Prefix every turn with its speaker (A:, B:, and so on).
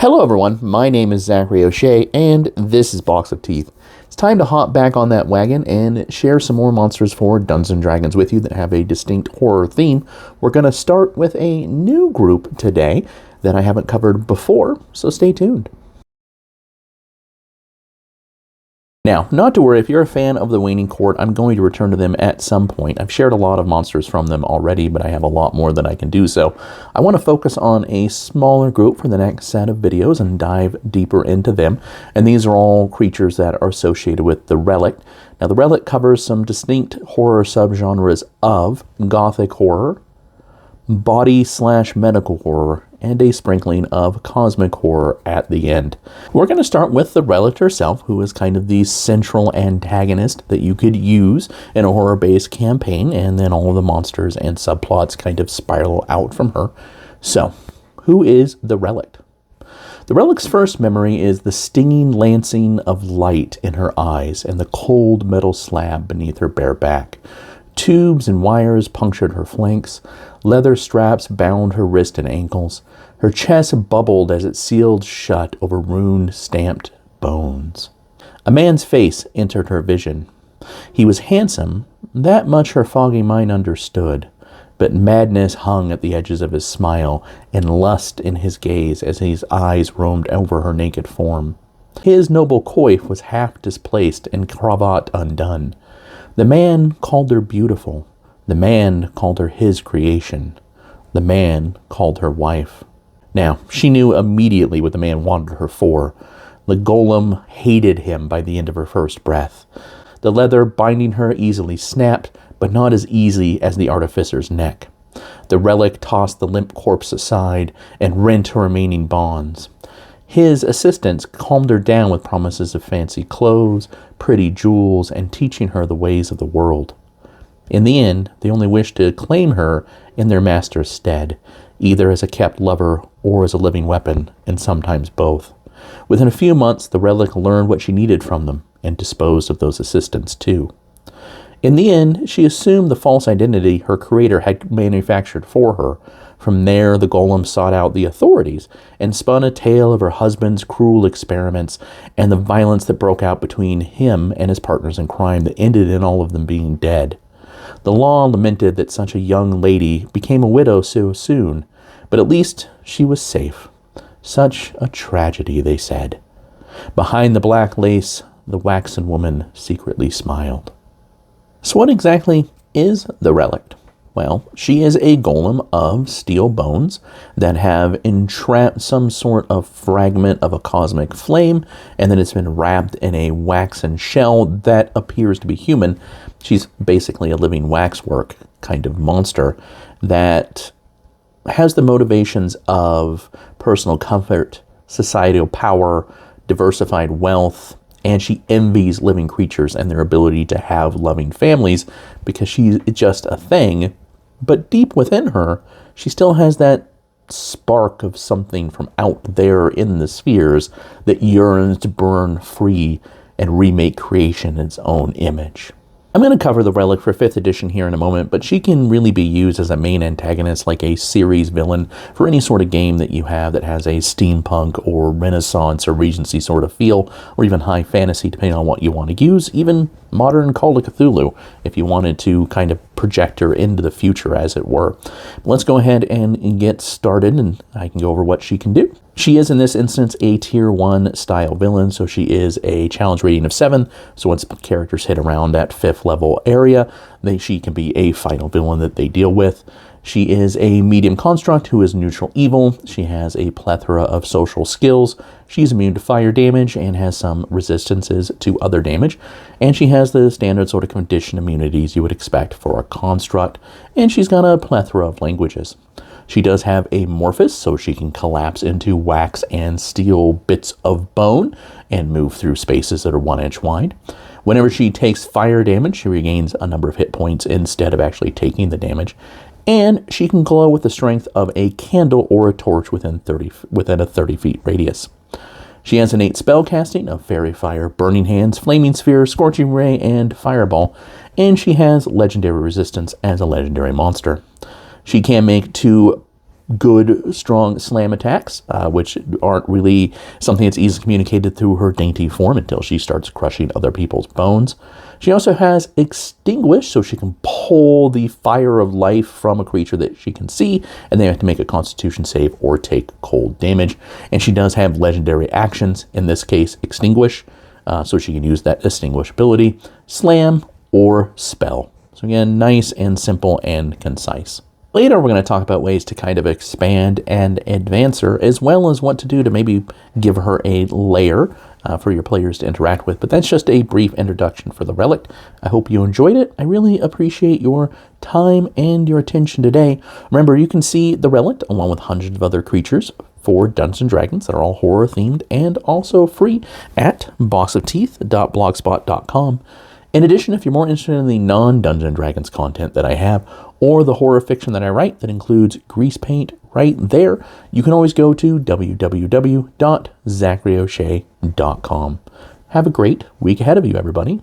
A: Hello everyone, my name is Zachary O'Shea, and this is Box of Teeth. It's time to hop back on that wagon and share some more monsters for Dungeons & Dragons with you that have a distinct horror theme. We're going to start with a new group today that I haven't covered before, so stay tuned. Now, not to worry, if you're a fan of the Waning Court, I'm going to return to them at some point. I've shared a lot of monsters from them already, but I have a lot more that I can do, so I want to focus on a smaller group for the next set of videos and dive deeper into them. And these are all creatures that are associated with the Relict. Now, the Relict covers some distinct horror subgenres of gothic horror, body/medical horror, and a sprinkling of cosmic horror at the end. We're going to start with the Relict herself, who is kind of the central antagonist that you could use in a horror-based campaign, and then all of the monsters and subplots kind of spiral out from her. So, who is the Relict? The Relict's first memory is the stinging lancing of light in her eyes and the cold metal slab beneath her bare back. Tubes and wires punctured her flanks. Leather straps bound her wrist and ankles. Her chest bubbled as it sealed shut over rune-stamped bones. A man's face entered her vision. He was handsome, that much her foggy mind understood, but madness hung at the edges of his smile and lust in his gaze as his eyes roamed over her naked form. His noble coif was half displaced and cravat undone. The man called her beautiful. The man called her his creation. The man called her wife. Now, she knew immediately what the man wanted her for. The golem hated him by the end of her first breath. The leather binding her easily snapped, but not as easy as the artificer's neck. The Relict tossed the limp corpse aside and rent her remaining bonds. His assistants calmed her down with promises of fancy clothes, pretty jewels, and teaching her the ways of the world. In the end, they only wished to claim her in their master's stead, either as a kept lover or as a living weapon, and sometimes both. Within a few months, the Relict learned what she needed from them, and disposed of those assistants too. In the end, she assumed the false identity her creator had manufactured for her. From there, the golem sought out the authorities and spun a tale of her husband's cruel experiments and the violence that broke out between him and his partners in crime that ended in all of them being dead. The law lamented that such a young lady became a widow so soon, but at least she was safe. Such a tragedy, they said. Behind the black lace, the waxen woman secretly smiled. So what exactly is the Relict? Well, she is a golem of steel bones that have entrapped some sort of fragment of a cosmic flame, and then it's been wrapped in a waxen shell that appears to be human. She's basically a living waxwork kind of monster that has the motivations of personal comfort, societal power, diversified wealth, and she envies living creatures and their ability to have loving families because she's just a thing. But deep within her, she still has that spark of something from out there in the spheres that yearns to burn free and remake creation in its own image. I'm going to cover the Relic for 5th edition here in a moment, but she can really be used as a main antagonist, like a series villain for any sort of game that you have that has a steampunk or Renaissance or Regency sort of feel, or even high fantasy, depending on what you want to use, even modern Call of Cthulhu, if you wanted to kind of project her into the future, as it were. But let's go ahead and get started, and I can go over what she can do. She is, in this instance, a Tier 1 style villain, so she is a challenge rating of 7, so once characters hit around that 5th level area, she can be a final villain that they deal with. She is a medium construct who is neutral evil. She has a plethora of social skills. She's immune to fire damage and has some resistances to other damage. And she has the standard sort of condition immunities you would expect for a construct. And she's got a plethora of languages. She does have amorphous, so she can collapse into wax and steel bits of bone and move through spaces that are 1 inch wide. Whenever she takes fire damage, she regains a number of hit points instead of actually taking the damage. And she can glow with the strength of a candle or a torch within a 30 feet radius. She has innate spellcasting of Fairy Fire, Burning Hands, Flaming Sphere, Scorching Ray, and Fireball, and she has legendary resistance as a legendary monster. She can make 2 good, strong slam attacks, which aren't really something that's easily communicated through her dainty form until she starts crushing other people's bones. She also has Extinguish, so she can pull the fire of life from a creature that she can see, and they have to make a Constitution save or take cold damage. And she does have legendary actions, in this case, Extinguish, so she can use that Extinguish ability, Slam, or Spell. So again, nice and simple and concise. Later, we're going to talk about ways to kind of expand and advance her, as well as what to do to maybe give her a lair for your players to interact with. But that's just a brief introduction for the Relict. I hope you enjoyed it. I really appreciate your time and your attention today. Remember, you can see the Relict along with hundreds of other creatures for Dungeons & Dragons that are all horror themed and also free at boxofteeth.blogspot.com. In addition, if you're more interested in the non-Dungeons & Dragons content that I have, or the horror fiction that I write that includes grease paint right there, you can always go to www.zacharyoshea.com. Have a great week ahead of you, everybody.